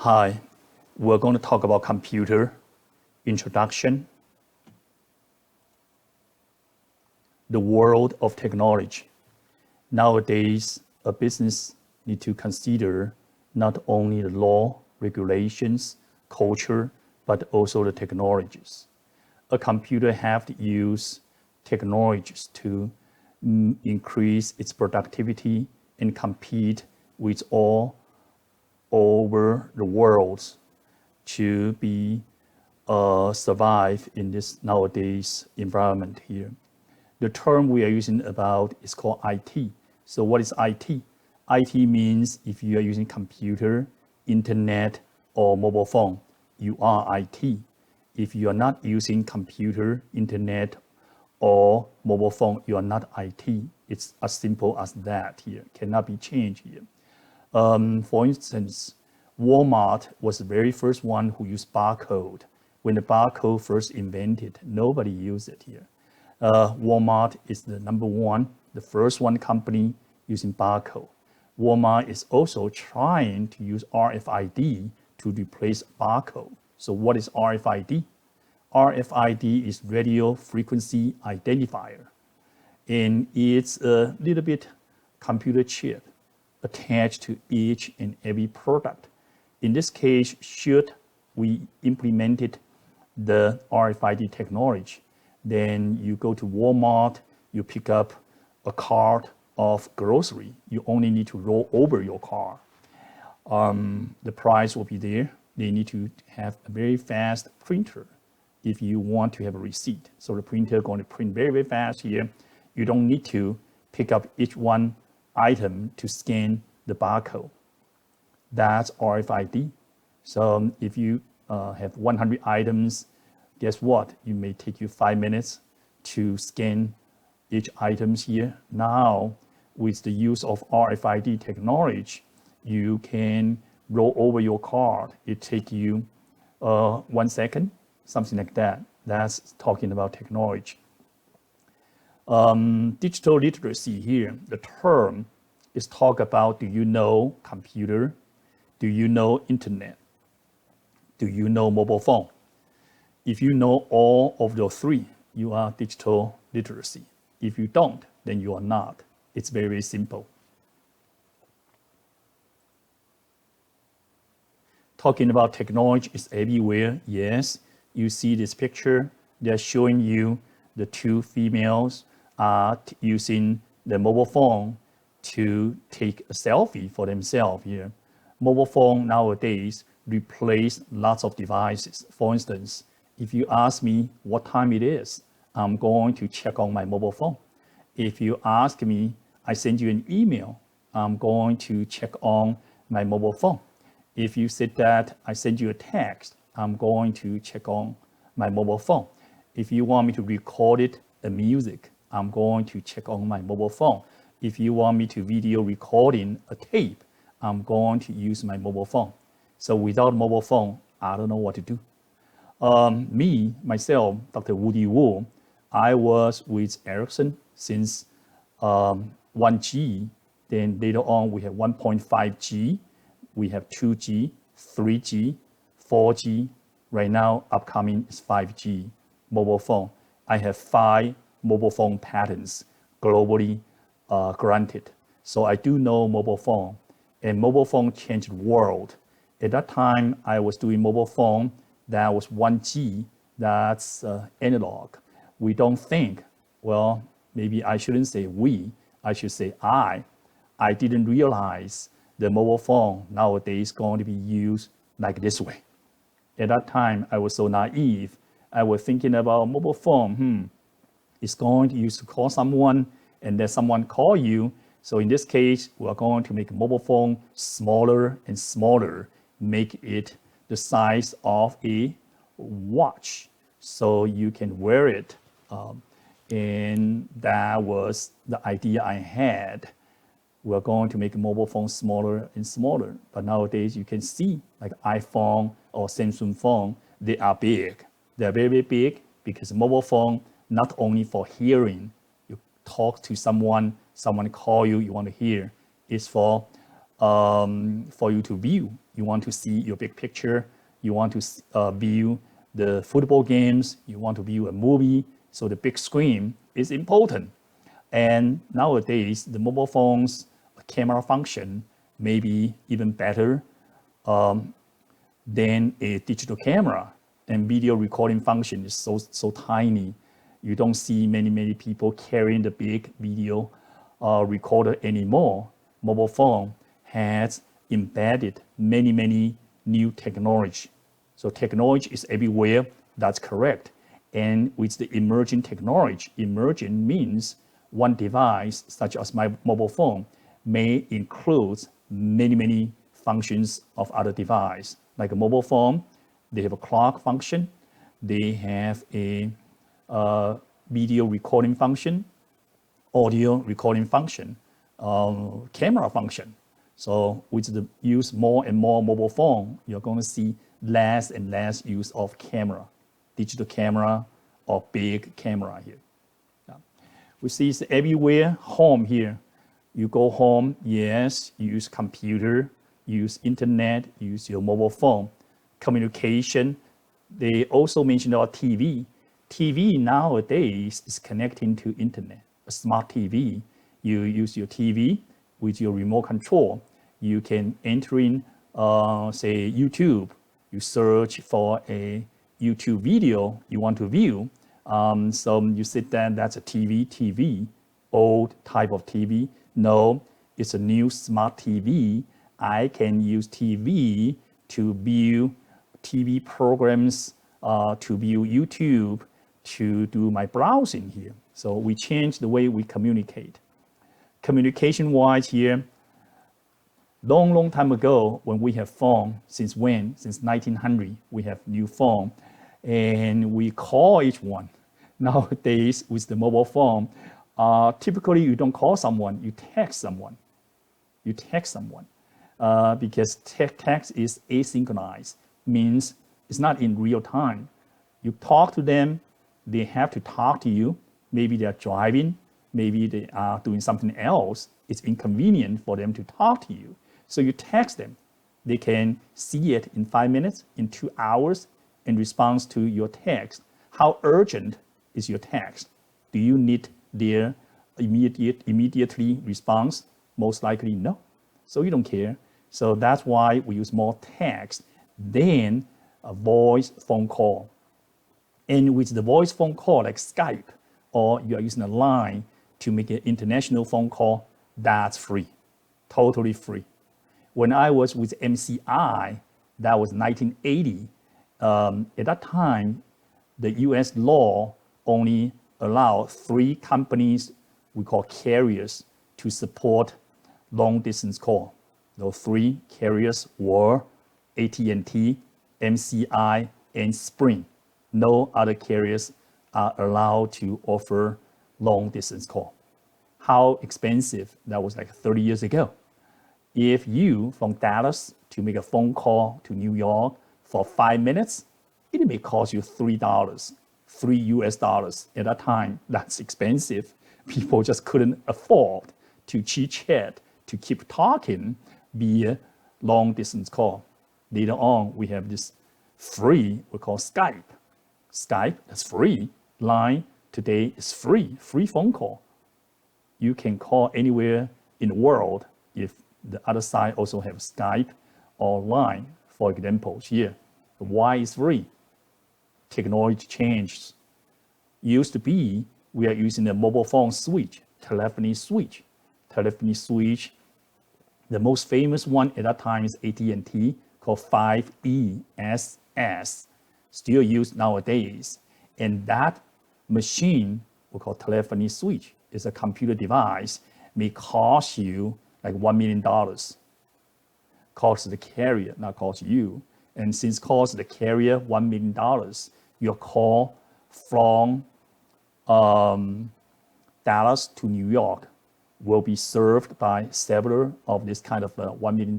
Hi, we're going to talk about computer introduction, the world of technology. Nowadays, a business needs to consider not only the law, regulations, culture, but also the technologies. A computer have to use technologies to increase its productivity and compete with all over the world to be survive in this nowadays environment here. The term we are using about is called IT. So what is IT? IT means if you are using computer, internet, or mobile phone, you are IT. If you are not using computer, internet, or mobile phone, you are not IT. It's as simple as that here. Cannot be changed here. For instance, Walmart was the very first one who used barcode. When the barcode first invented, nobody used it here. Walmart is the number one, the first one company using barcode. Walmart is also trying to use RFID to replace barcode. So what is RFID? RFID is radio frequency identifier, and it's a little bit computer chip attached to each and every product. In this case, should we implemented the RFID technology, then you go to Walmart, you pick up a cart of grocery. You only need to roll over your car. The price will be there. They need to have a very fast printer if you want to have a receipt. So the printer going to print very, very fast here. You don't need to pick up each one item to scan the barcode. That's RFID. So if you have 100 items, guess what? It may take you 5 minutes to scan each items here. Now, with the use of RFID technology, you can roll over your card. It takes you 1 second, something like that. That's talking about technology. Digital literacy here, the term is talk about, do you know computer? Do you know internet? Do you know mobile phone? If you know all of those three, you are digital literacy. If you don't, then you are not. It's very, very simple. Talking about technology is everywhere. Yes, you see this picture. They're showing you the two females are using the mobile phone to take a selfie for themselves here. Mobile phone nowadays replace lots of devices. For instance, if you ask me what time it is, I'm going to check on my mobile phone. If you ask me, I send you an email, I'm going to check on my mobile phone. If you said that I send you a text, I'm going to check on my mobile phone. If you want me to record it, the music, I'm going to check on my mobile phone. If you want me to video recording a tape, I'm going to use my mobile phone. So without mobile phone, I don't know what to do. Myself, Dr. Woody Wu, I was with Ericsson since 1G. Then later on, we have 1.5G, we have 2G, 3G, 4G. Right now, upcoming is 5G mobile phone. I have 5 mobile phone patents globally granted. So I do know mobile phone, and mobile phone changed the world. At that time, I was doing mobile phone, that was 1G, that's analog. We don't think, well, maybe I shouldn't say we, I should say I didn't realize the mobile phone nowadays going to be used like this way. At that time, I was so naive. I was thinking about mobile phone, it's going to use to call someone and then someone call you. So in this case, we are going to make a mobile phone smaller and smaller, make it the size of a watch so you can wear it. And that was the idea I had. We're going to make a mobile phone smaller and smaller. But nowadays you can see like iPhone or Samsung phone, they are big. They're very, very big because mobile phone, not only for hearing, you talk to someone, someone call you, you want to hear, it's for for you to view. You want to see your big picture. You want to view the football games. You want to view a movie. So the big screen is important. And nowadays, the mobile phones camera function may be even better than a digital camera. And video recording function is so tiny. You don't see many people carrying the big video recorder anymore. Mobile phone has embedded many new technology. So technology is everywhere, that's correct. And with the emerging technology, emerging means one device, such as my mobile phone, may include many functions of other device. Like a mobile phone, they have a clock function, they have a video recording function, audio recording function, camera function. So with the use more and more mobile phone, you're going to see less and less use of camera, digital camera or big camera here. Yeah. We see it's everywhere, home here. You go home, yes, you use computer, use internet, use your mobile phone. Communication, they also mentioned about TV. TV nowadays is connecting to internet. A smart TV, you use your TV with your remote control. You can enter in, say, YouTube. You search for a YouTube video you want to view. So you sit there, that's a TV, old type of TV. No, it's a new smart TV. I can use TV to view TV programs, to view YouTube, to do my browsing here. So we changed the way we communicate. Communication-wise here, long time ago when we have phone, since when? Since 1900, we have new phone, and we call each one. Nowadays, with the mobile phone, typically you don't call someone, you text someone. You text someone because text is asynchronous, means it's not in real time. You talk to them, they have to talk to you. Maybe they're driving, maybe they are doing something else. It's inconvenient for them to talk to you. So you text them. They can see it in 5 minutes, in 2 hours, in response to your text. How urgent is your text? Do you need their immediately response? Most likely no. So you don't care. So that's why we use more text than a voice phone call. And with the voice phone call like Skype, or you are using a line to make an international phone call, that's free, totally free. When I was with MCI, that was 1980. At that time, the US law only allowed 3 companies, we call carriers, to support long distance call. Those 3 carriers were AT&T, MCI, and Sprint. No other carriers are allowed to offer long distance call. How expensive? That was like 30 years ago. If you, from Dallas, to make a phone call to New York for 5 minutes, it may cost you $3, $3 At that time, that's expensive. People just couldn't afford to chit-chat, to keep talking via long distance call. Later on, we have this free, we call Skype. Skype is free. Line today is free phone call. You can call anywhere in the world if the other side also have Skype or Line, for example, here. Why is free? Technology changes. Used to be, we are using a mobile phone switch, telephony switch. Telephony switch, the most famous one at that time is AT&T, called 5ESS, still used nowadays. And that machine, we call telephony switch, is a computer device, may cost you like $1 million. Cost the carrier, not cost you. And since cost the carrier $1 million, your call from Dallas to New York will be served by several of this kind of $1 million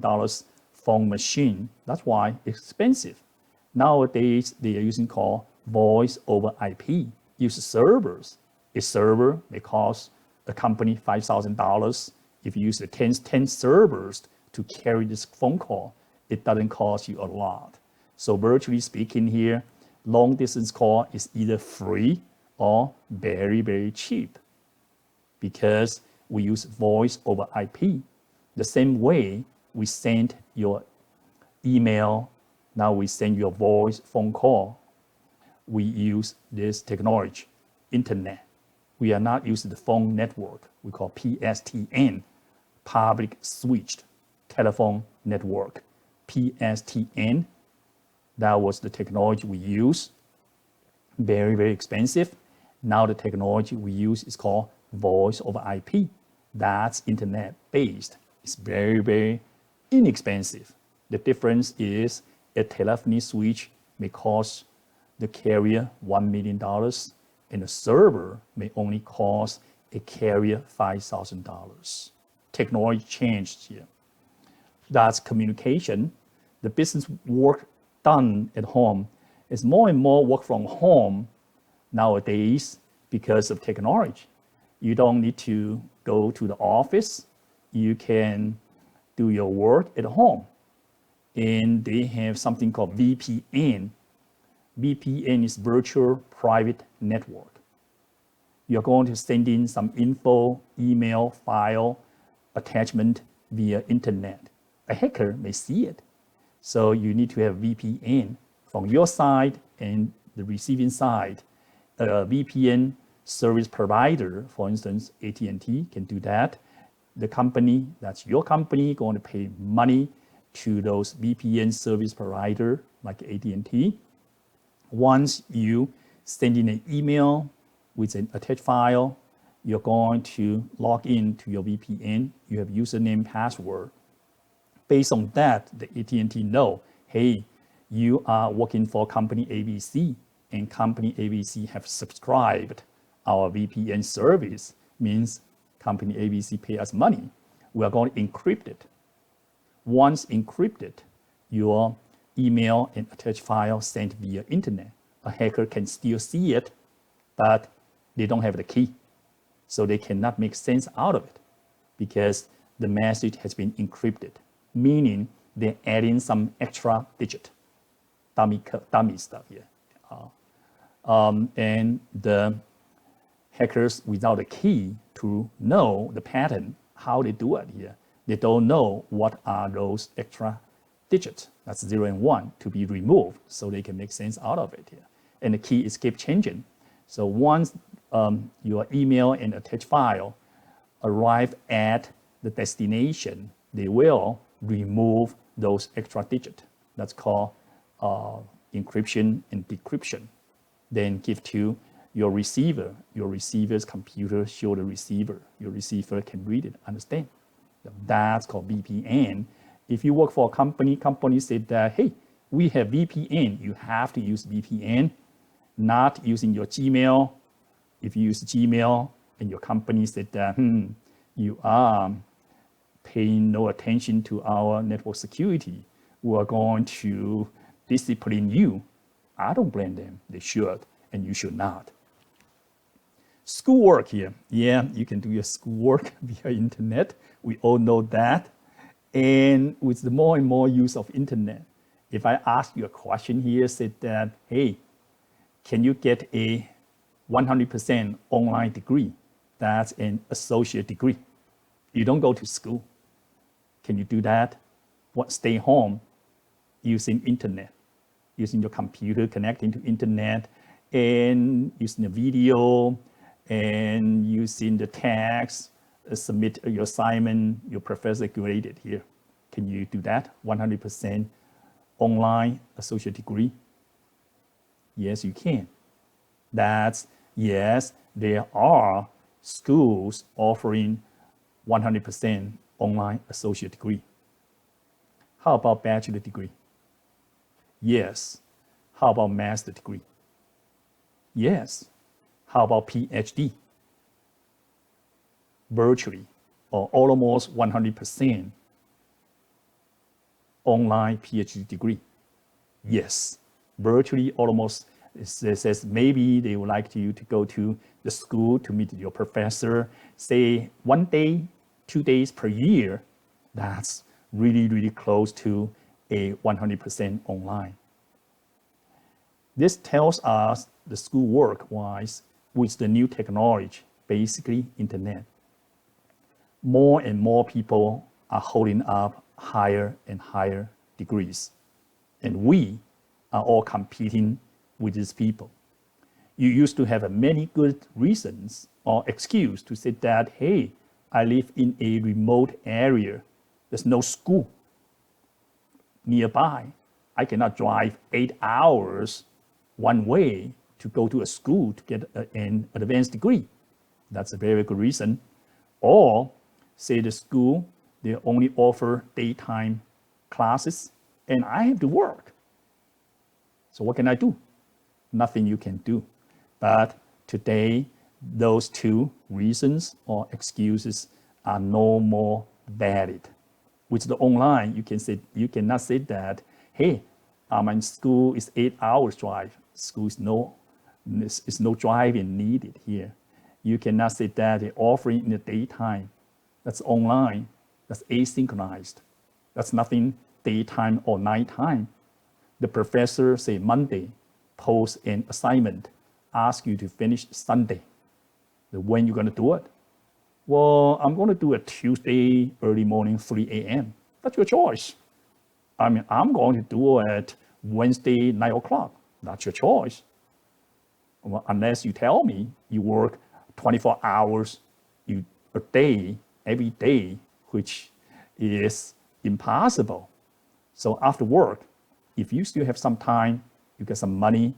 phone machine. That's why it's expensive. Nowadays, they are using called voice over IP, use servers. A server may cost a company $5,000. If you use the 10 servers to carry this phone call, it doesn't cost you a lot. So virtually speaking here, long distance call is either free or very, very cheap because we use voice over IP. The same way we send your email, now we send your voice phone call. We use this technology, internet. We are not using the phone network. We call PSTN, public switched telephone network. PSTN, that was the technology we use. Very, very expensive. Now the technology we use is called voice over IP. That's internet based. It's very, very inexpensive. The difference is a telephony switch may cost the carrier $1 million and a server may only cost a carrier $5,000. Technology changed here. That's communication. The business work done at home is more and more work from home nowadays because of technology. You don't need to go to the office. You can do your work at home. And they have something called VPN. VPN is virtual private network. You're going to send in some info, email, file, attachment via internet. A hacker may see it. So you need to have VPN from your side and the receiving side. A VPN service provider, for instance, AT&T can do that. The company, that's your company, going to pay money to those VPN service provider like AT&T. Once you send in an email with an attached file, you're going to log in to your VPN. You have username, password. Based on that, the AT&T know, hey, you are working for company ABC, and company ABC have subscribed our VPN service, means company ABC pay us money. We are going to encrypt it. Once encrypted, your email and attached file sent via internet. A hacker can still see it, but they don't have the key. So they cannot make sense out of it because the message has been encrypted, meaning they're adding some extra digit, dummy stuff here. And the hackers without a key to know the pattern, how they do it here, they don't know what are those extra digits, that's 0 and 1, to be removed so they can make sense out of it here. And the key is keep changing. So once your email and attached file arrive at the destination, they will remove those extra digits. That's called encryption and decryption. Then give to your receiver. Your receiver's computer show the receiver. Your receiver can read it, understand. That's called VPN. If you work for a company said that, hey, we have VPN. You have to use VPN, not using your Gmail. If you use Gmail and your company said that, you are paying no attention to our network security, we are going to discipline you. I don't blame them. They should, and you should not. Schoolwork here. Yeah, you can do your schoolwork via internet. We all know that. And with the more and more use of internet, if I ask you a question here, said that, hey, can you get a 100% online degree? That's an associate degree. You don't go to school. Can you do that? What, stay home using internet, using your computer, connecting to internet, and using the video, and using the text, submit your assignment, your professor graded here. Can you do that? 100% online associate degree? Yes, you can. Yes, there are schools offering 100% online associate degree. How about bachelor degree? Yes. How about master degree? Yes. How about PhD? Virtually, or almost 100% online PhD degree? Yes. Virtually, almost, it says maybe they would like you to go to the school to meet your professor, say 1 day, 2 days per year. That's really, really close to a 100% online. This tells us the school work-wise with the new technology, basically internet. More and more people are holding up higher and higher degrees. And we are all competing with these people. You used to have many good reasons or excuse to say that, hey, I live in a remote area. There's no school nearby. I cannot drive 8 hours one way to go to a school to get an advanced degree. That's a very good reason. Or say the school, they only offer daytime classes and I have to work. So what can I do? Nothing you can do. But today, those two reasons or excuses are no more valid. With the online, you cannot say that, hey, my school is 8 hours drive. School is no driving needed here. You cannot say that they're offering in the daytime. That's online. That's asynchronized. That's nothing daytime or nighttime. The professor say Monday, post an assignment, ask you to finish Sunday. When you're going to do it? Well, I'm going to do it Tuesday, early morning, 3 a.m. That's your choice. I'm going to do it Wednesday, 9 o'clock. That's your choice. Well, unless you tell me you work 24 hours a day, every day, which is impossible. So after work, if you still have some time, you get some money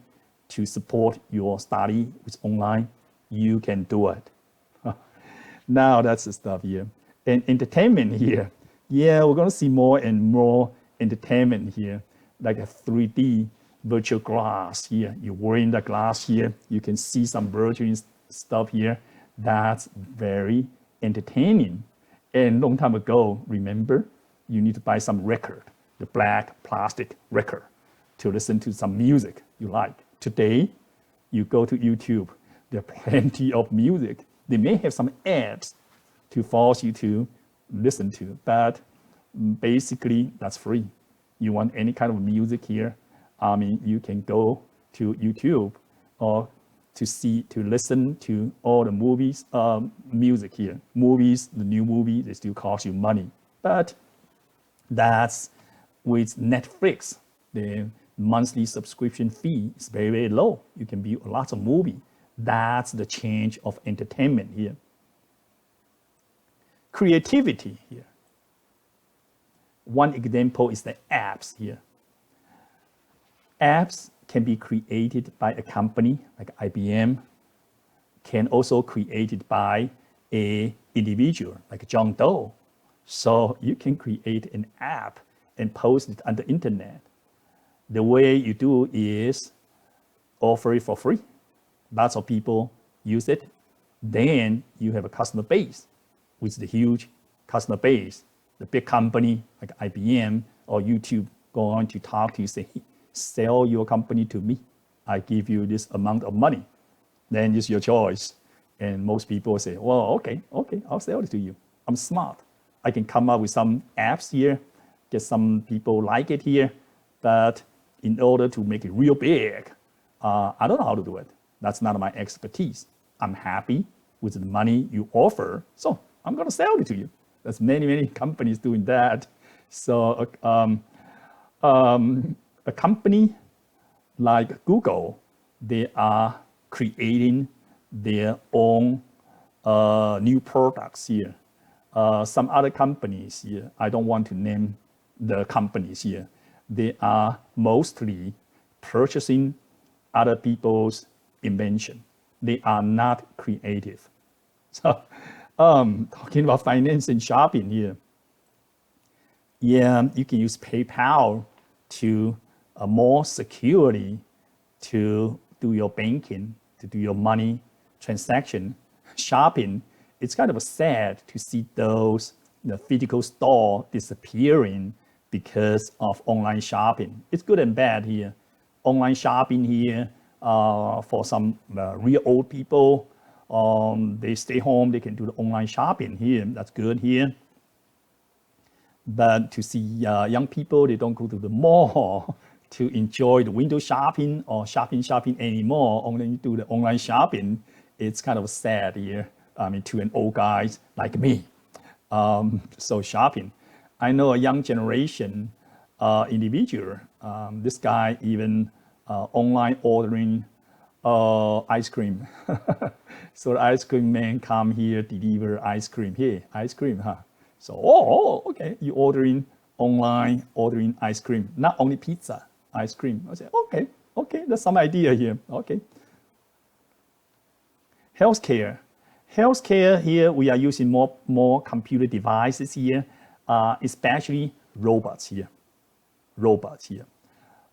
to support your study with online, you can do it. Now that's the stuff here. And entertainment here. Yeah, we're going to see more and more entertainment here, like a 3D virtual glass here. You're wearing the glass here. You can see some virtual stuff here. That's very entertaining. And long time ago, remember, you need to buy some record, the black plastic record, to listen to some music you like. Today, you go to YouTube, there are plenty of music. They may have some ads to force you to listen to, but basically that's free. You want any kind of music here, you can go to YouTube or to listen to all the movies, music here. Movies, the new movie, they still cost you money. But that's with Netflix, the monthly subscription fee is very, very low. You can view lots of movies. That's the change of entertainment here. Creativity here. One example is the apps here. Apps can be created by a company like IBM, can also created by an individual like John Doe. So you can create an app and post it on the internet. The way you do is offer it for free. Lots of people use it. Then you have a customer base with the huge customer base. The big company like IBM or YouTube go on to talk to you, say, sell your company to me. I give you this amount of money. Then it's your choice. And most people say, well, okay, I'll sell it to you. I'm smart. I can come up with some apps here, get some people like it here, but in order to make it real big, I don't know how to do it. That's not my expertise. I'm happy with the money you offer, so I'm going to sell it to you. There's many, many companies doing that. So a company like Google, they are creating their own new products here. Some other companies here, I don't want to name the companies here, they are mostly purchasing other people's invention. They are not creative. So talking about finance and shopping here, yeah, you can use PayPal to more securely to do your banking, to do your money transaction. Shopping, it's kind of sad to see those physical store disappearing because of online shopping. It's good and bad here. Online shopping here for some real old people, they stay home, they can do the online shopping here. That's good here. But to see young people, they don't go to the mall to enjoy the window shopping or shopping anymore, only do the online shopping. It's kind of sad here. I mean, to an old guy like me. So shopping. I know a young generation individual. This guy even online ordering ice cream. So the ice cream man come here, deliver ice cream. Here, ice cream, huh? So, okay, you ordering online, ordering ice cream, not only pizza, ice cream. I say, okay, there's some idea here. Okay. Healthcare. Healthcare here, we are using more computer devices here, especially robots here.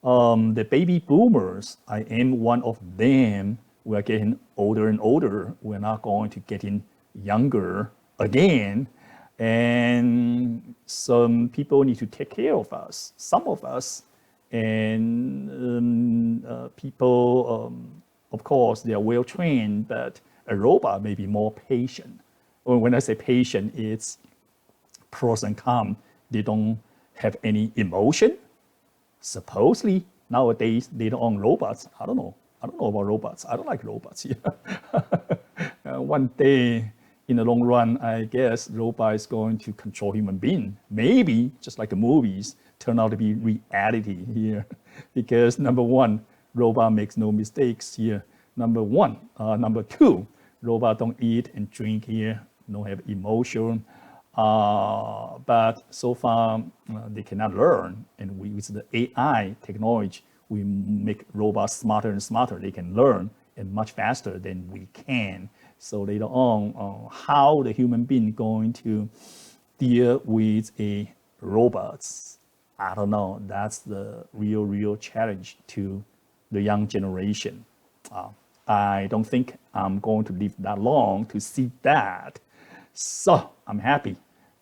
The baby boomers, I am one of them. We're getting older and older. We're not going to getting younger again. And some people need to take care of us, some of us. And people, of course, they are well trained, but a robot may be more patient. When I say patient, it's pros and cons. They don't have any emotion. Supposedly, nowadays, they don't own robots. I don't know about robots. I don't like robots. One day, in the long run, I guess robot is going to control human being. Maybe, just like the movies, turn out to be reality here. Because number one, robot makes no mistakes here. Number two, robot don't eat and drink here, don't have emotion. But so far, they cannot learn. And with the AI technology, we make robots smarter and smarter. They can learn and much faster than we can. So later on, how the human being going to deal with a robots, I don't know. That's the real challenge to the young generation. I don't think I'm going to live that long to see that. So I'm happy.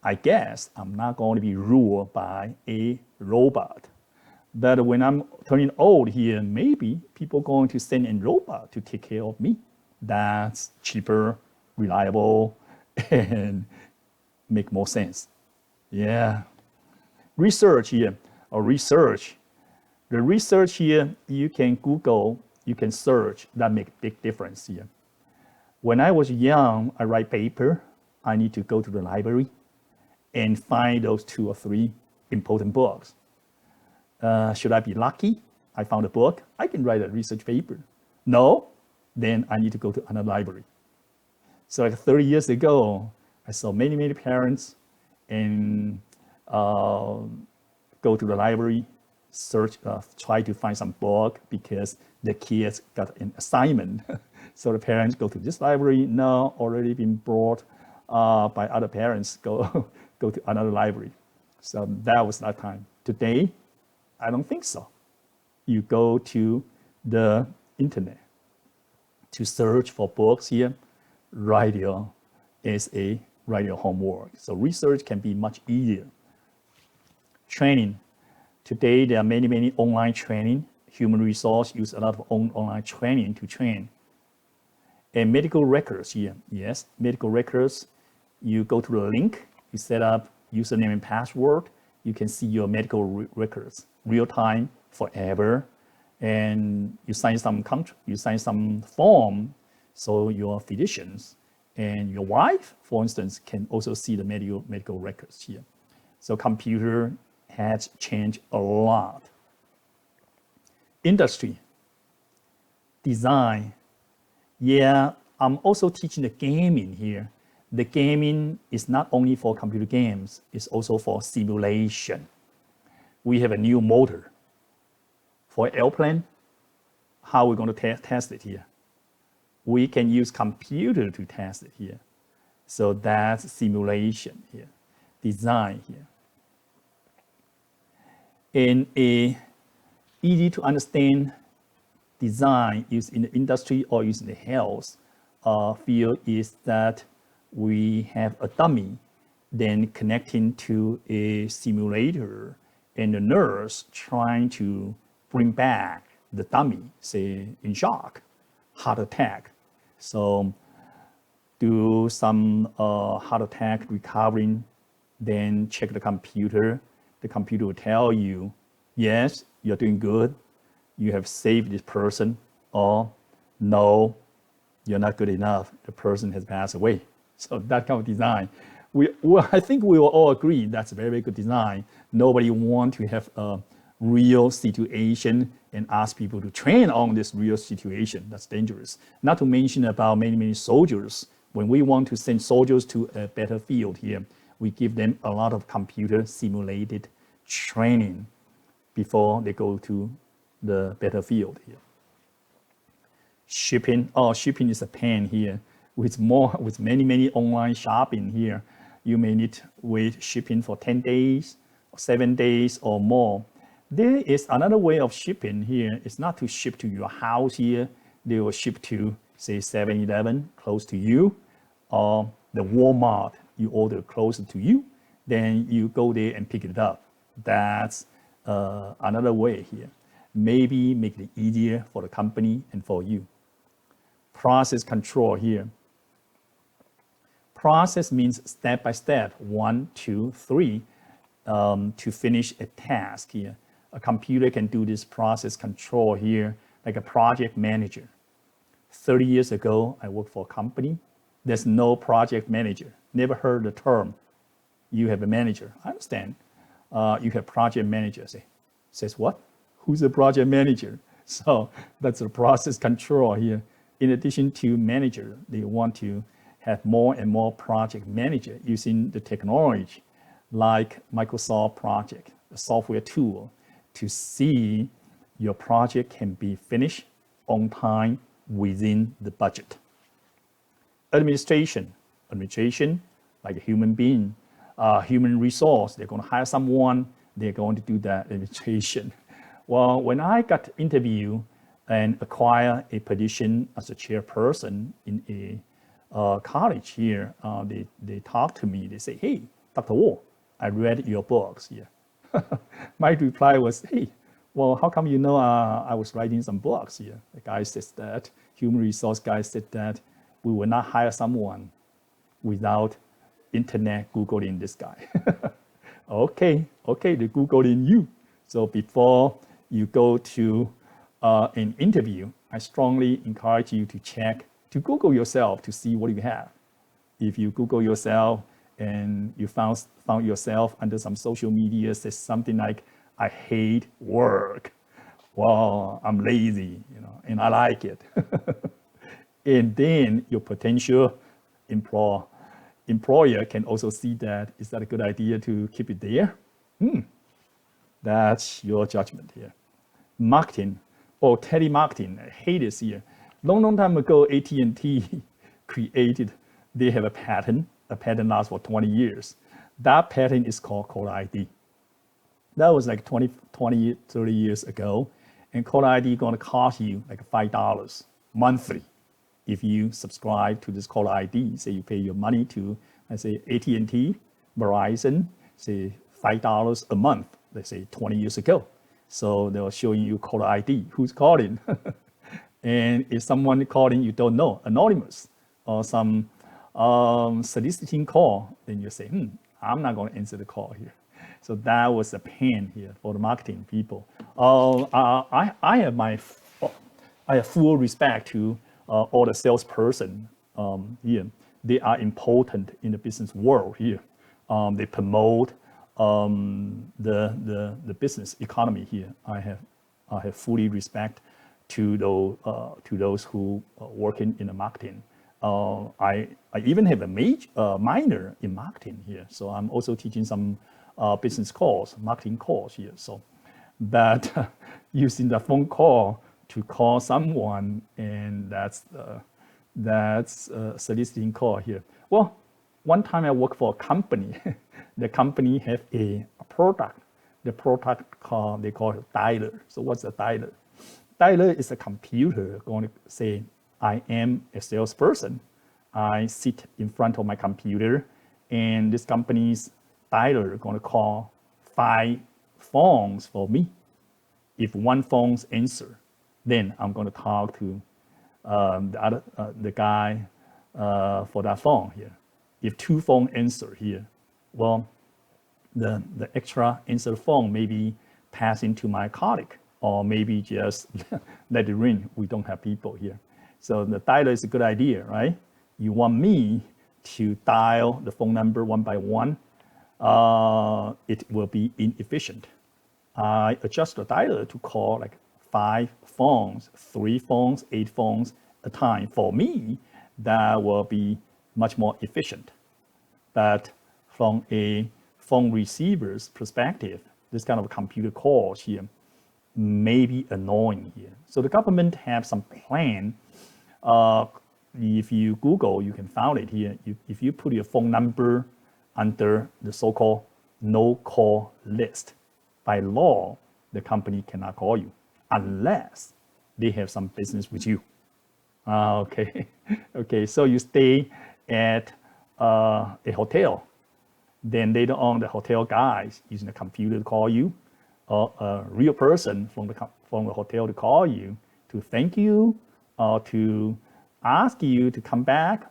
I guess I'm not going to be ruled by a robot. But when I'm turning old here, maybe people are going to send a robot to take care of me. That's cheaper, reliable, and make more sense. Yeah. Research here, or research. The research here, you can Google, you can search. That makes big difference here. When I was young, I write paper. I need to go to the library and find those 2 or 3 important books. Should I be lucky? I found a book. I can write a research paper. No, then I need to go to another library. So like 30 years ago, I saw many parents and go to the library, search, try to find some book because the kids got an assignment. So the parents go to this library, no, already been brought by other parents, go to another library. So that was that time. Today, I don't think so. You go to the internet to search for books here, write your essay, write your homework. So research can be much easier. Training. Today, there are many online training. Human resource use a lot of online training to train. And medical records here. Yes, medical records. You go to the link, you set up username and password. You can see your medical records real time, forever. And you sign some contract, you sign some form. So your physicians and your wife, for instance, can also see the medical records here. So computer has changed a lot. Industry, design. Yeah, I'm also teaching the gaming here. The gaming is not only for computer games, it's also for simulation. We have a new motor for airplane. How are we going to test it here? We can use computer to test it here. So that's simulation here, design here. And a easy to understand design used in the industry or used in the health field is that we have a dummy, then connecting to a simulator, and the nurse trying to bring back the dummy, say in shock, heart attack. So do some heart attack recovering then check the computer. The computer will tell you, yes, you're doing good. You have saved this person, or no, you're not good enough. The person has passed away. So that kind of design. I think we will all agree that's a very, very good design. Nobody want to have a real situation and ask people to train on this real situation. That's dangerous. Not to mention about many, many soldiers. When we want to send soldiers to a battlefield here, we give them a lot of computer simulated training before they go to the battlefield here. Shipping is a pain here. With many, many online shopping here, you may need to wait shipping for 10 days, 7 days or more. There is another way of shipping here. It's not to ship to your house here. They will ship to, say, 7-Eleven close to you, or the Walmart you order closer to you. Then you go there and pick it up. That's another way here. Maybe make it easier for the company and for you. Process control here. Process means step by step, 1, 2, 3, to finish a task here. A computer can do this process control here like a project manager. 30 years ago, I worked for a company. There's no project manager. Never heard the term. You have a manager. I understand. You have project manager. Says what? Who's a project manager? So that's the process control here. In addition to manager, they want to have more and more project manager using the technology like Microsoft Project, a software tool, to see your project can be finished on time within the budget. Administration, like a human being, human resource, they're going to hire someone, they're going to do that administration. Well, when I got interviewed and acquire a position as a chairperson in a college here, they talk to me, they say, hey, Dr. Wu, I read your books here. My reply was, hey, well, how come you know I was writing some books here? The guy says that, human resource guy said that, we will not hire someone without internet Googling this guy. Okay, they Googling you. So before you go to an interview, I strongly encourage you to Google yourself to see what you have. If you Google yourself and you found yourself under some social media says something like, I hate work. Well, I'm lazy, and I like it. And then your potential employer can also see that. Is that a good idea to keep it there? That's your judgment here. Marketing or telemarketing, I hate this here. Long time ago, AT&T created, they have a patent lasts for 20 years. That patent is called Caller ID. That was like 20, 30 years ago. And Caller ID is going to cost you like $5 monthly. If you subscribe to this Caller ID, say you pay your money to, let's say AT&T, Verizon, say $5 a month, let's say 20 years ago. So they were showing you Caller ID, who's calling. And if someone calling you don't know, anonymous, or some soliciting call, then you say, I'm not going to answer the call here. So that was a pain here for the marketing people. I have full respect to all the salesperson here. They are important in the business world here. They promote the business economy here. I have fully respect to those who are working in the marketing. I even have a minor in marketing here, so I'm also teaching some business course, marketing course here. So, but using the phone call to call someone, and that's soliciting call here. Well, one time I worked for a company. The company have a product. The product they call it dialer. So what's a dialer? Dialer is a computer going to say, I am a salesperson. I sit in front of my computer, and this company's dialer is going to call 5 phones for me. If one phone's answer, then I'm going to talk to the guy for that phone here. If 2 phone answer here, well, the extra answer phone maybe pass into my colleague, or maybe just let it ring. We don't have people here. So the dialer is a good idea, right? You want me to dial the phone number one by one, it will be inefficient. I adjust the dialer to call like 5 phones, 3 phones, 8 phones a time. For me, that will be much more efficient. But from a phone receiver's perspective, this kind of computer calls here may be annoying here. So the government have some plan. If you Google, you can find it here. If you put your phone number under the so-called no-call list, by law, the company cannot call you unless they have some business with you. Okay, okay. So you stay at a hotel, then later on, the hotel guys using a computer to call you, or a real person from the hotel to call you to thank you, or to ask you to come back.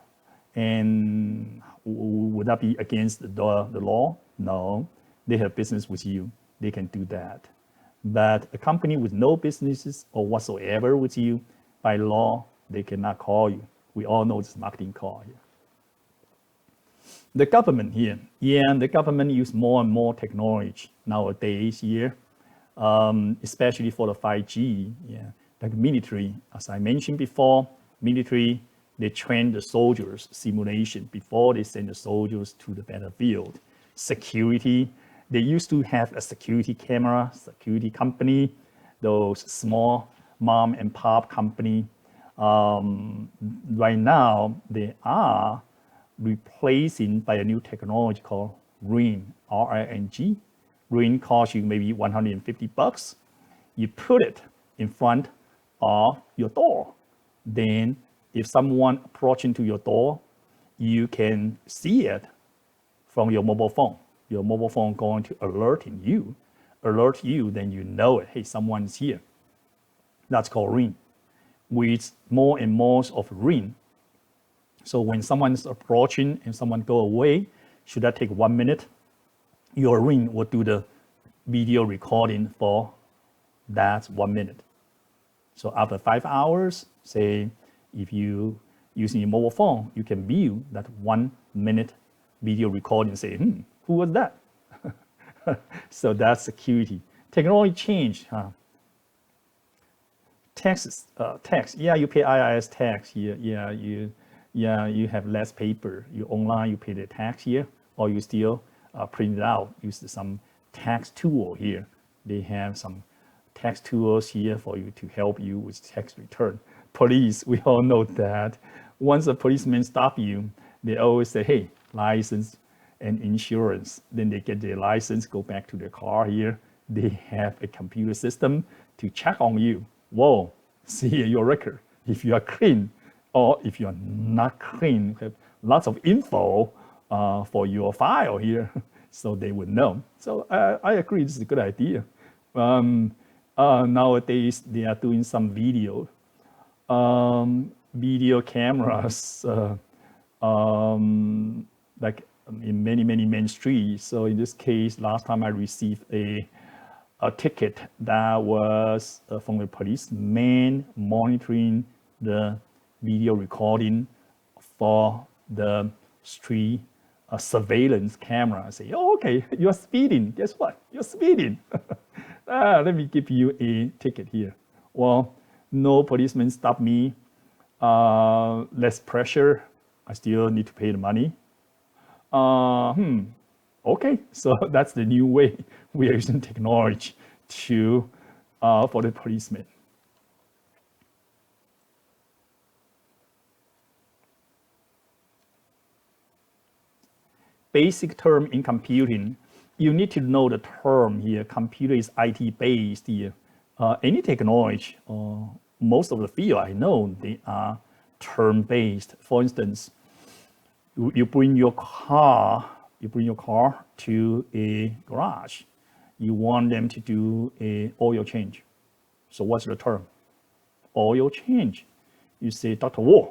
And would that be against the law? No, they have business with you. They can do that. But a company with no businesses or whatsoever with you, by law, they cannot call you. We all know this marketing call here. The government here, the government use more and more technology nowadays here, especially for the 5G. Like military, as I mentioned before, military, they train the soldiers simulation before they send the soldiers to the battlefield. Security, they used to have a security camera, security company, those small mom and pop company. Right now, they are replacing by a new technology called Ring, R-I-N-G. Ring costs you maybe $150. You put it in front of your door. Then if someone approaching to your door, you can see it from your mobile phone. Your mobile phone going to alert you, then you know it. Hey, someone's here. That's called Ring. With more and more of Ring, so when someone's approaching and someone go away, should that take 1 minute? Your Ring will do the video recording for that 1 minute. So after 5 hours, say if you using your mobile phone, you can view that 1 minute video recording and say, who was that? So that's security. Technology changed, huh? Tax, you pay IRS tax here. You have less paper. You online, you pay the tax here, or you still print it out, use some tax tool here. They have some tax tools here for you to help you with tax return. Police, we all know that. Once a policeman stop you, they always say, hey, license and insurance. Then they get their license, go back to their car here. They have a computer system to check on you. Whoa, see your record. If you are clean, or if you're not clean, have lots of info for your file here, so they would know. So I agree, this is a good idea. Nowadays, they are doing some video cameras, like in many main streets. So in this case, last time I received a ticket that was from the policeman monitoring the video recording for the street surveillance camera. I say, oh, okay, you're speeding. Guess what? You're speeding. Let me give you a ticket here. Well, no policeman stopped me. Less pressure. I still need to pay the money. Okay, so that's the new way we are using technology to for the policemen. Basic term in computing, you need to know the term here. Computer is IT based here. Any technology, most of the field I know, they are term based. For instance, you bring your car to a garage. You want them to do a oil change. So what's the term? Oil change. You say, Dr. Wu,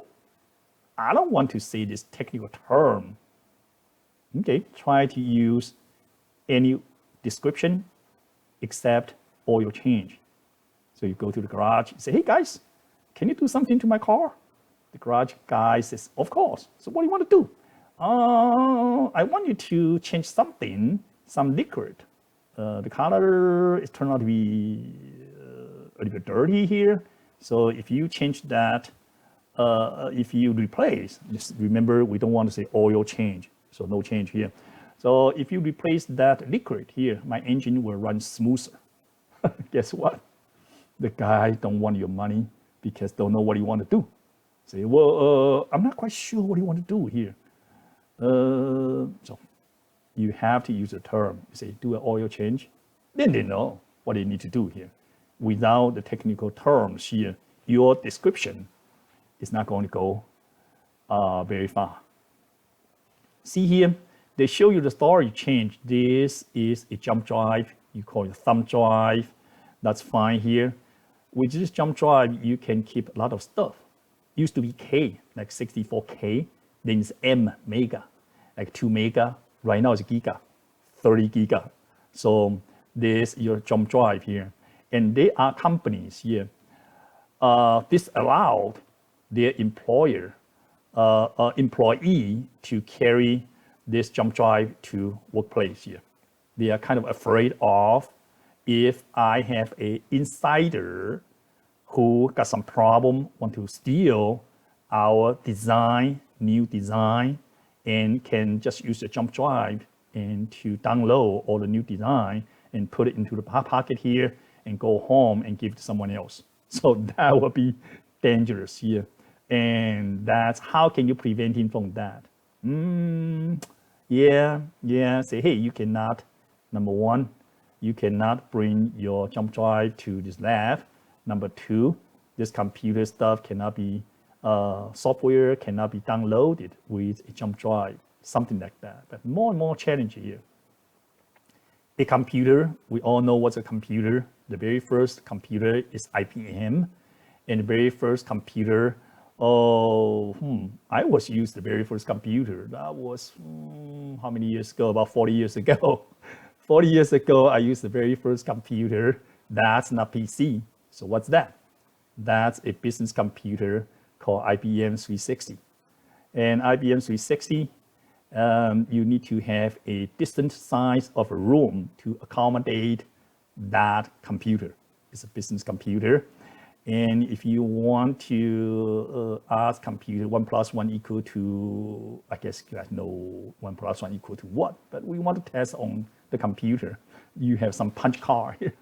I don't want to say this technical term. Okay, try to use any description except oil change. So you go to the garage, you say, hey guys, can you do something to my car? The garage guy says, of course. So what do you want to do? I want you to change something, some liquid. The color is turned out to be a little bit dirty here. So if you change that, if you replace, just remember we don't want to say oil change, so no change here. So if you replace that liquid here, my engine will run smoother. Guess what? The guy don't want your money because don't know what you want to do. Say, well, I'm not quite sure what you want to do here. So you have to use a term. You say, do an oil change. Then they know what they need to do here. Without the technical terms here, your description is not going to go very far. See here, they show you the storage change. This is a jump drive. You call it a thumb drive. That's fine here. With this jump drive, you can keep a lot of stuff. Used to be K, like 64K. Then it's M, mega, like 2 mega. Right now it's giga, 30 giga. So this is your jump drive here. And they are companies here. This allowed their employee to carry this jump drive to workplace here. They are kind of afraid of if I have an insider who got some problem, want to steal our design, new design, and can just use the jump drive and to download all the new design and put it into the pocket here and go home and give it to someone else. So that would be dangerous here. And that's how can you prevent him from that? Say, hey, you cannot, number one, you cannot bring your jump drive to this lab. Number two, this computer stuff cannot be, software cannot be downloaded with a jump drive, something like that. But more and more challenging here. A computer, we all know what's a computer. The very first computer is IBM. And the very first computer, I was used the very first computer. That was, how many years ago? About 40 years ago. 40 years ago, I used the very first computer. That's not PC. So what's that? That's a business computer called IBM 360. And IBM 360, you need to have a distant size of a room to accommodate that computer. It's a business computer. And if you want to ask computer 1 + 1 equal to, I guess you guys know 1 + 1 equal to what, but we want to test on the computer. You have some punch card here.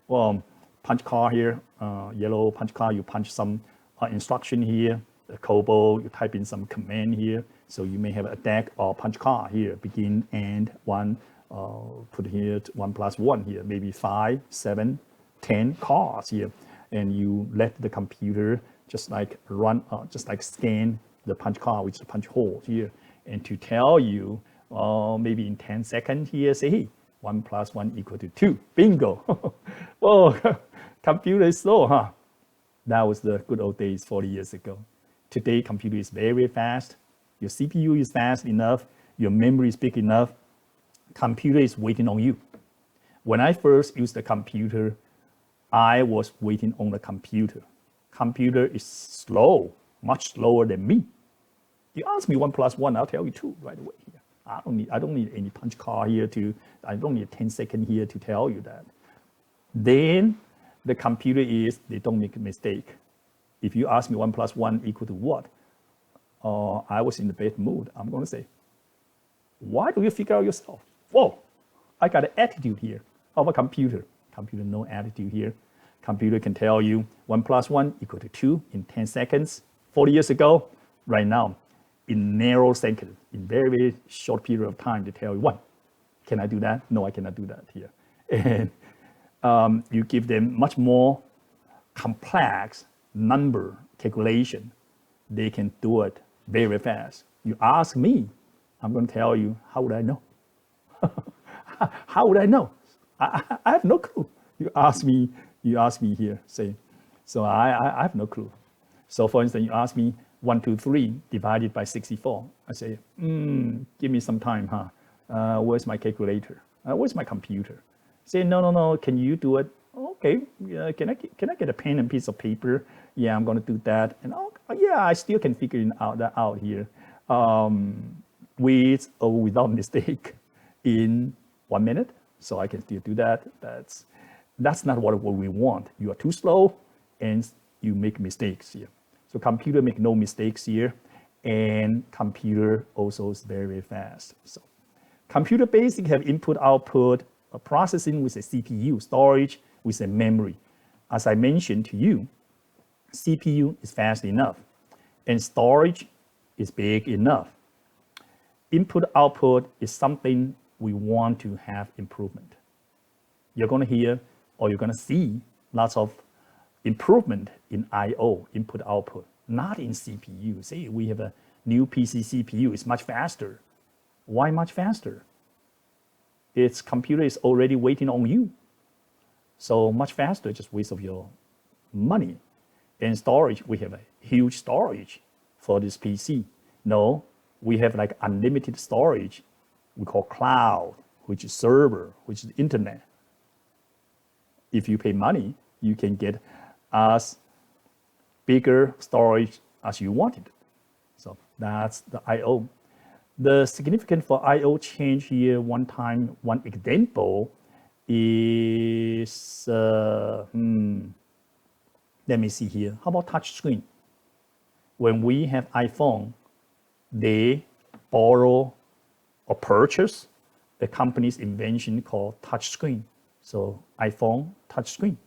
Well, punch card here, yellow punch card, you punch some instruction here, the COBOL, you type in some command here. So you may have a deck or punch card here, begin, end, 1, put here 1 + 1 here, maybe 5, 7, 10 cards here. And you let the computer just like run, just like scan the punch card with the punch hole here. And to tell you, maybe in 10 seconds here, say, hey, 1 + 1 equal to 2, bingo. Whoa, computer is slow, huh? That was the good old days 40 years ago. Today, computer is very, very fast. Your CPU is fast enough. Your memory is big enough. Computer is waiting on you. When I first used the computer, I was waiting on the computer. Computer is slow, much slower than me. You ask me 1 + 1, I'll tell you 2 right away here. I don't need any punch card here I don't need 10 seconds here to tell you that. Then the computer they don't make a mistake. If you ask me 1 + 1 equal to what? I was in the bad mood. I'm going to say, why do you figure out yourself? Whoa, I got an attitude here of a computer. Computer, no attitude here. Computer can tell you 1 + 1 equal to 2 in 10 seconds. 40 years ago, right now, in narrow seconds, in very, very short period of time, to tell you 1. Can I do that? No, I cannot do that here. And you give them much more complex number calculation. They can do it very, very fast. You ask me, I'm going to tell you, how would I know? How would I know? I have no clue. You ask me here, say, so I have no clue. So for instance, you ask me 1, 2, 3 divided by 64. I say, give me some time, huh? Where's my calculator? Where's my computer? Say, no, can you do it? Okay, yeah, can I get a pen and piece of paper? Yeah, I'm gonna do that. And yeah, I still can figure that out here, with or without mistake in 1 minute. So I can still do that. That's not what we want. You are too slow and you make mistakes here. So computer make no mistakes here, and computer also is very, very fast. So computer basically have input output processing with a CPU, storage with a memory. As I mentioned to you, CPU is fast enough and storage is big enough. Input output is something we want to have improvement. You're going to hear or you're going to see lots of improvement in I/O, input output, not in CPU. Say we have a new PC CPU, it's much faster. Why much faster? Its computer is already waiting on you. So much faster, just waste of your money. And storage, we have a huge storage for this PC. No, we have like unlimited storage. We call cloud, which is server, which is internet. If you pay money, you can get as bigger storage as you wanted. So that's the I/O. The significance for I/O change here, one example is, let me see here. How about touch screen? When we have iPhone, they borrow or purchase the company's invention called touch screen. So iPhone, touch screen.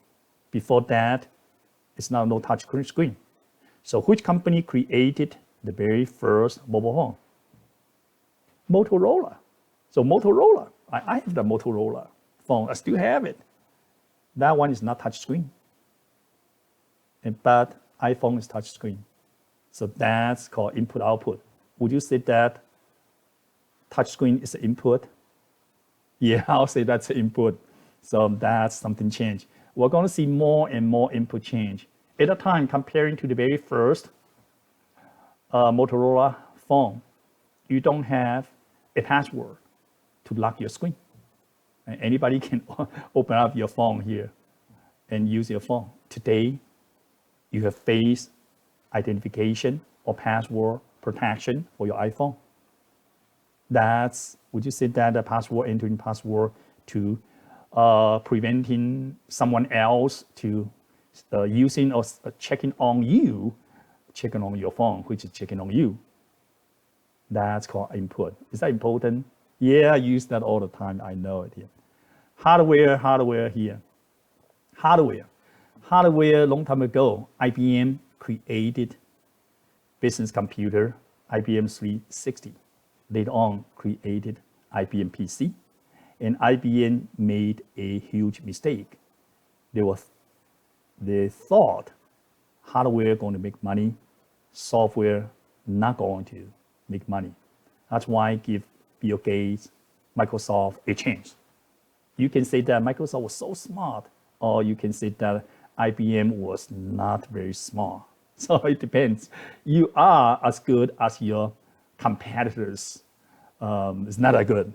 Before that, it's now no touch screen. So which company created the very first mobile phone? Motorola. So Motorola, I have the Motorola phone. I still have it. That one is not touch screen. But iPhone is touch screen. So that's called input output. Would you say that touch screen is the input? Yeah, I'll say that's the input. So that's something change. We're going to see more and more input change. At a time, comparing to the very first Motorola phone, you don't have a password to lock your screen. And anybody can open up your phone here and use your phone. Today, you have face identification or password protection for your iPhone. Would you say that the password, entering password to preventing someone else to using or checking on you, checking on your phone, which is checking on you? That's called input. Is that important? Yeah, I use that all the time. I know it here. Hardware here. Hardware, long time ago, IBM created business computer, IBM 360. Later on, created IBM PC. And IBM made a huge mistake. They thought hardware going to make money, software not going to make money. That's why I give Bill Gates, Microsoft a chance. You can say that Microsoft was so smart, or you can say that IBM was not very smart. So it depends. You are as good as your competitors. It's not that good.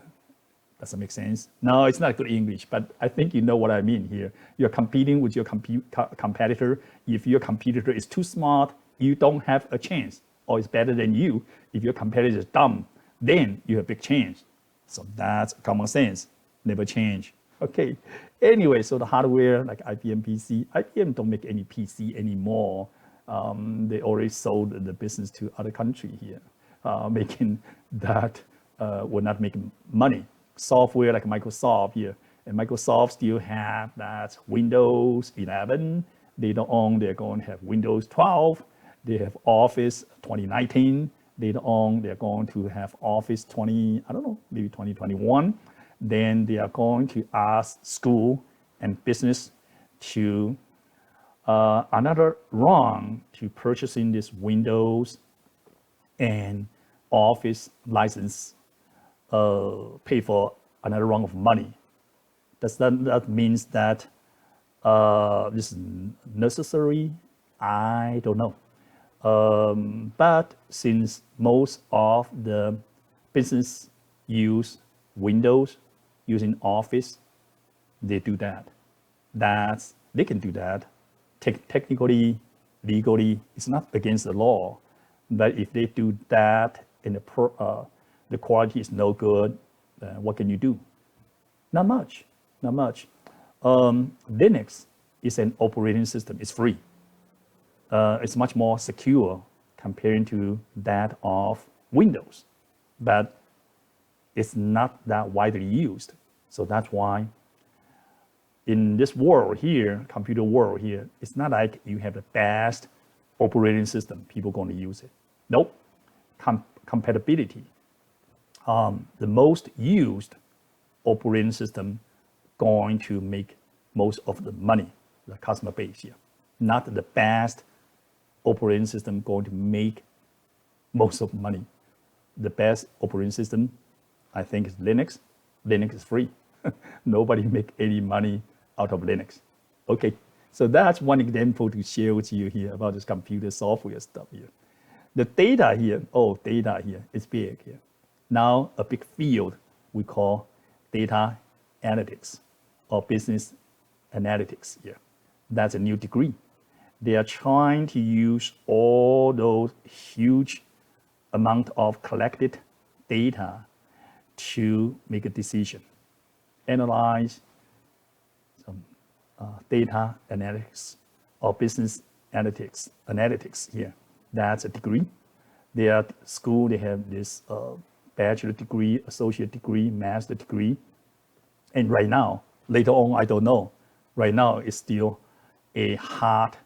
Does that make sense? No, it's not good English, but I think you know what I mean here. You're competing with your competitor. If your competitor is too smart, you don't have a chance, or it's better than you. If your competitor is dumb, then you have a big chance. So that's common sense, never change. Okay, anyway, so the hardware like IBM PC, IBM don't make any PC anymore. They already sold the business to other country here, making that will not make money. Software like Microsoft here, and Microsoft still have that Windows 11. Later on, they're going to have Windows 12. They have Office 2019. Later on, they're going to have Office 20, I don't know, maybe 2021. Then they are going to ask school and business to another run to purchasing this Windows and Office license, pay for another round of money. That means that this is necessary? I don't know. But since most of the business use Windows, using Office, they do that. They can do that. Technically, legally, it's not against the law. But if they do that and the quality is no good, what can you do? Not much, not much. Linux is an operating system. It's free. It's much more secure comparing to that of Windows, but it's not that widely used. So that's why in this world here, computer world here, it's not like you have the best operating system, people going to use it. Nope. Compatibility. The most used operating system going to make most of the money, the customer base here. Not the best operating system going to make most of the money. The best operating system, I think, is Linux. Linux is free. Nobody make any money out of Linux. Okay, so that's one example to share with you here about this computer software stuff here. The data here, data here is big here. Now a big field we call data analytics or business analytics here. That's a new degree. They are trying to use all those huge amount of collected data to make a decision, analyze some data analytics or business analytics here. That's a degree. Their school, they have this bachelor degree, associate degree, master degree. And right now, later on, I don't know. Right now, it's still a hard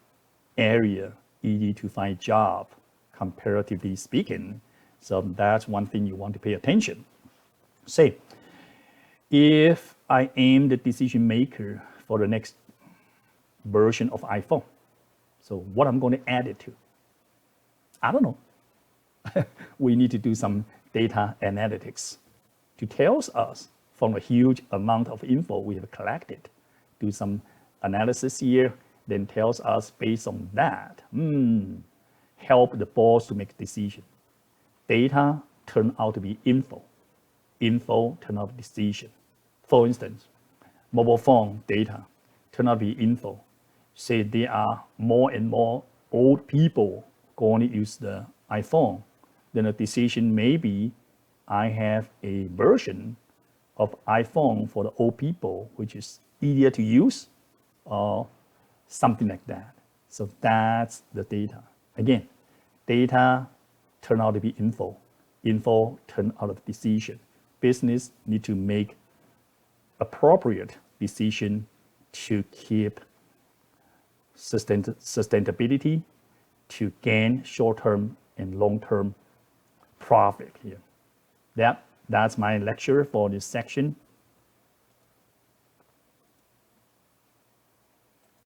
area, easy to find job, comparatively speaking. So that's one thing you want to pay attention. Say, if I am the decision maker for the next version of iPhone, so what I'm going to add it to? I don't know. We need to do some data analytics to tell us from a huge amount of info we have collected, do some analysis here, then tells us based on that, help the boss to make a decision. Data turn out to be info. Info turn out to be decision. For instance, mobile phone data turn out to be info. Say there are more and more old people going to use the iPhone, then a decision may be I have a version of iPhone for the old people, which is easier to use, or something like that. So that's the data. Again, data turn out to be info. Info turn out to be decision. Business need to make appropriate decision to keep sustainability, to gain short-term and long-term profit here. That's my lecture for this section.